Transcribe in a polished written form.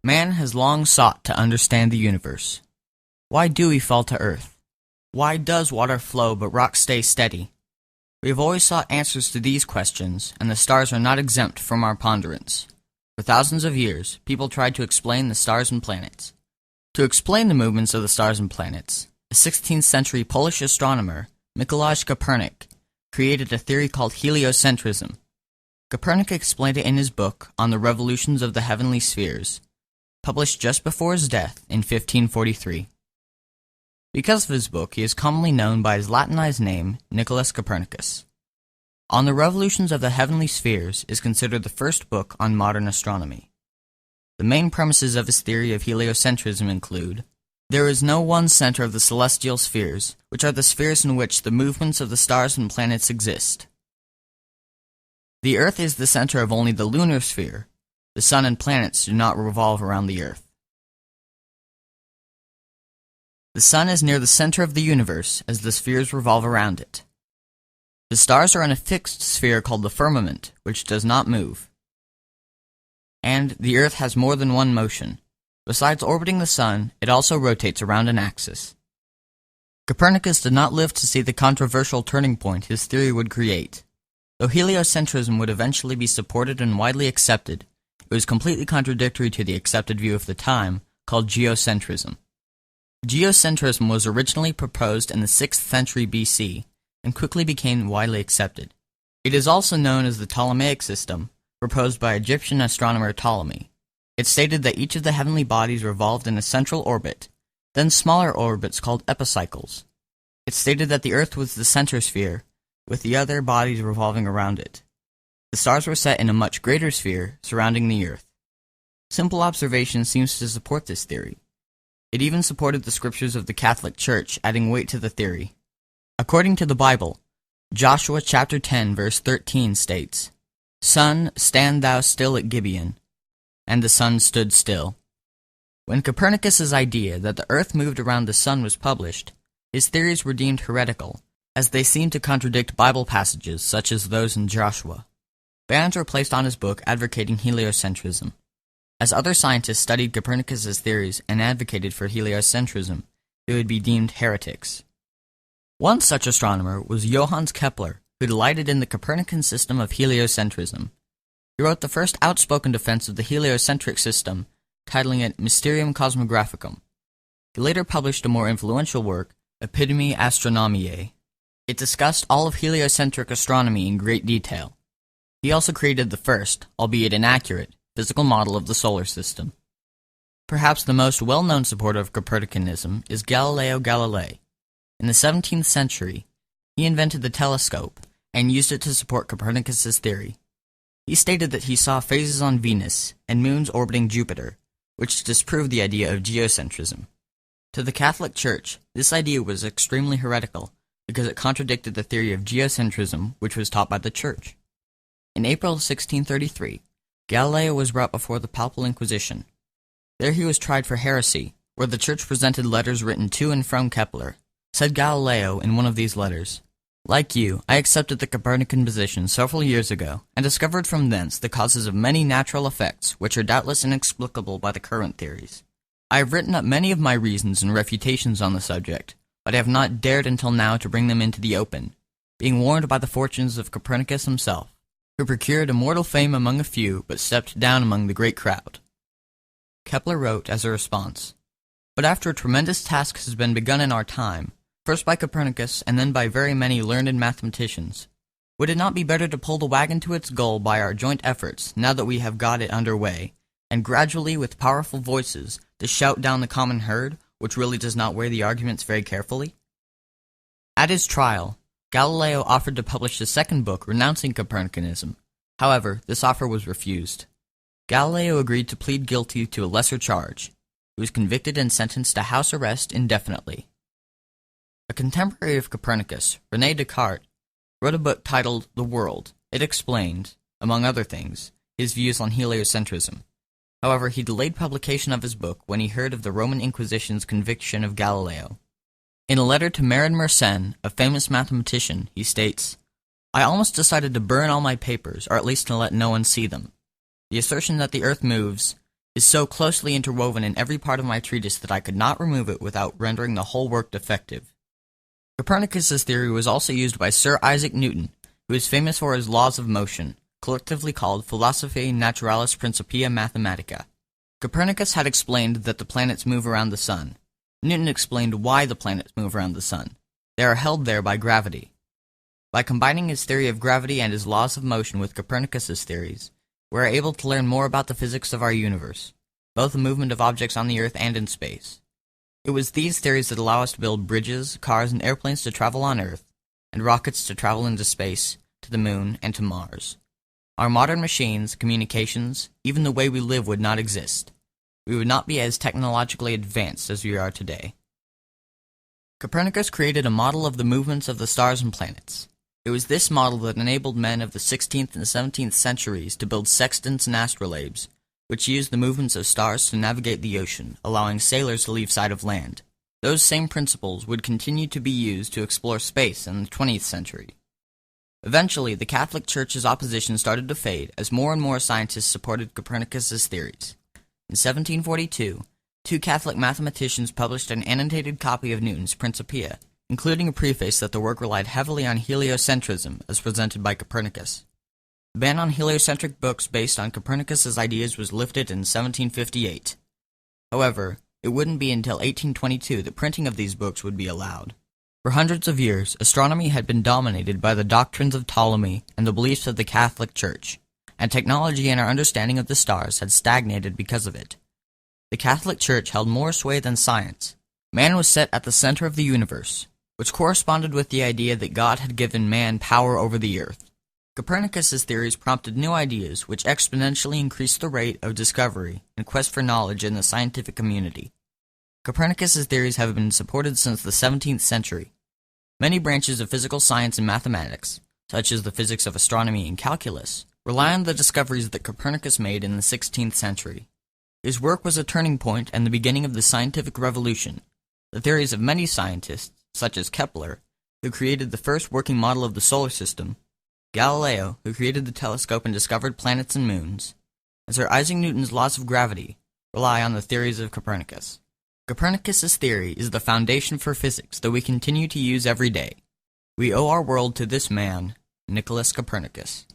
Man has long sought to understand the universe. Why do we fall to earth? Why does water flow but rocks stay steady? We have always sought answers to these questions, and the stars are not exempt from our ponderance. For thousands of years, people tried to explain the stars and planets. To explain the movements of the stars and planets, a 16th century Polish astronomer, Nicolaus Copernicus, created a theory called heliocentrism. Copernicus explained it in his book On the Revolutions of the Heavenly Spheres, published just before his death in 1543. Because of his book, he is commonly known by his Latinized name, Nicolaus Copernicus. On the Revolutions of the Heavenly Spheres is considered the first book on modern astronomy. The main premises of his theory of heliocentrism include: there is no one center of the celestial spheres, which are the spheres in which the movements of the stars and planets exist. The Earth is the center of only the lunar sphere. The sun and planets do not revolve around the Earth. The sun is near the center of the universe as the spheres revolve around it. The stars are in a fixed sphere called the firmament, which does not move. And the Earth has more than one motion. Besides orbiting the sun, it also rotates around an axis. Copernicus did not live to see the controversial turning point his theory would create. Though heliocentrism would eventually be supported and widely accepted, it was completely contradictory to the accepted view of the time, called geocentrism. Geocentrism was originally proposed in the 6th century BC and quickly became widely accepted. It is also known as the Ptolemaic system, proposed by Egyptian astronomer Ptolemy. It stated that each of the heavenly bodies revolved in a central orbit, then smaller orbits called epicycles. It stated that the Earth was the center sphere, with the other bodies revolving around it. The stars were set in a much greater sphere surrounding the Earth. Simple observation seems to support this theory. It even supported the scriptures of the Catholic Church, adding weight to the theory. According to the Bible, Joshua chapter 10 verse 13 states, "Sun, stand thou still at Gibeon." And the sun stood still. When Copernicus's idea that the Earth moved around the sun was published, his theories were deemed heretical, as they seemed to contradict Bible passages such as those in Joshua. Bans were placed on his book advocating heliocentrism. As other scientists studied Copernicus's theories and advocated for heliocentrism, they would be deemed heretics. One such astronomer was Johannes Kepler, who delighted in the Copernican system of heliocentrism. He wrote the first outspoken defense of the heliocentric system, titling it Mysterium Cosmographicum. He later published a more influential work, Epitome Astronomiae. It discussed all of heliocentric astronomy in great detail. He also created the first, albeit inaccurate, physical model of the solar system. Perhaps the most well-known supporter of Copernicanism is Galileo Galilei. In the 17th century, he invented the telescope and used it to support Copernicus's theory. He stated that he saw phases on Venus and moons orbiting Jupiter, which disproved the idea of geocentrism. To the Catholic Church, this idea was extremely heretical because it contradicted the theory of geocentrism which was taught by the Church. In April 1633, Galileo was brought before the Papal Inquisition. There he was tried for heresy, where the Church presented letters written to and from Kepler. Said Galileo in one of these letters, "Like you, I accepted the Copernican position several years ago, and discovered from thence the causes of many natural effects which are doubtless inexplicable by the current theories. I have written up many of my reasons and refutations on the subject, but I have not dared until now to bring them into the open, being warned by the fortunes of Copernicus himself, who procured immortal fame among a few, but stepped down among the great crowd." Kepler wrote as a response, "But after a tremendous task has been begun in our time, first by Copernicus and then by very many learned mathematicians, would it not be better to pull the wagon to its goal by our joint efforts, now that we have got it under way, and gradually, with powerful voices, to shout down the common herd, which really does not weigh the arguments very carefully?" At his trial, Galileo offered to publish a second book renouncing Copernicanism. However, this offer was refused. Galileo agreed to plead guilty to a lesser charge. He was convicted and sentenced to house arrest indefinitely. A contemporary of Copernicus, René Descartes, wrote a book titled The World. It explained, among other things, his views on heliocentrism. However, he delayed publication of his book when he heard of the Roman Inquisition's conviction of Galileo. In a letter to Marin Mersenne, a famous mathematician, he states, "I almost decided to burn all my papers, or at least to let no one see them. The assertion that the Earth moves is so closely interwoven in every part of my treatise that I could not remove it without rendering the whole work defective. Copernicus's theory was also used by Sir Isaac Newton, who is famous for his laws of motion, collectively called Philosophiae Naturalis Principia Mathematica. Copernicus had explained that the planets move around the sun. Newton explained why the planets move around the sun. They are held there by gravity. By combining his theory of gravity and his laws of motion with Copernicus's theories, we are able to learn more about the physics of our universe, both the movement of objects on the Earth and in space. It was these theories that allow us to build bridges, cars, and airplanes to travel on Earth, and rockets to travel into space, to the Moon, and to Mars. Our modern machines, communications, even the way we live would not exist. We would not be as technologically advanced as we are today. Copernicus created a model of the movements of the stars and planets. It was this model that enabled men of the 16th and 17th centuries to build sextants and astrolabes, which used the movements of stars to navigate the ocean, allowing sailors to leave sight of land. Those same principles would continue to be used to explore space in the 20th century. Eventually, the Catholic Church's opposition started to fade as more and more scientists supported Copernicus's theories. In 1742, two Catholic mathematicians published an annotated copy of Newton's Principia, including a preface that the work relied heavily on heliocentrism as presented by Copernicus. The ban on heliocentric books based on Copernicus's ideas was lifted in 1758. However, it wouldn't be until 1822 that printing of these books would be allowed. For hundreds of years, astronomy had been dominated by the doctrines of Ptolemy and the beliefs of the Catholic Church, and technology and our understanding of the stars had stagnated because of it. The Catholic Church held more sway than science. Man was set at the center of the universe, which corresponded with the idea that God had given man power over the earth. Copernicus's theories prompted new ideas which exponentially increased the rate of discovery and quest for knowledge in the scientific community. Copernicus's theories have been supported since the 17th century. Many branches of physical science and mathematics, such as the physics of astronomy and calculus, rely on the discoveries that Copernicus made in the 16th century. His work was a turning point and the beginning of the scientific revolution. The theories of many scientists, such as Kepler, who created the first working model of the solar system, Galileo, who created the telescope and discovered planets and moons, and Sir Isaac Newton's laws of gravity, rely on the theories of Copernicus. Copernicus's theory is the foundation for physics that we continue to use every day. We owe our world to this man, Nicolaus Copernicus.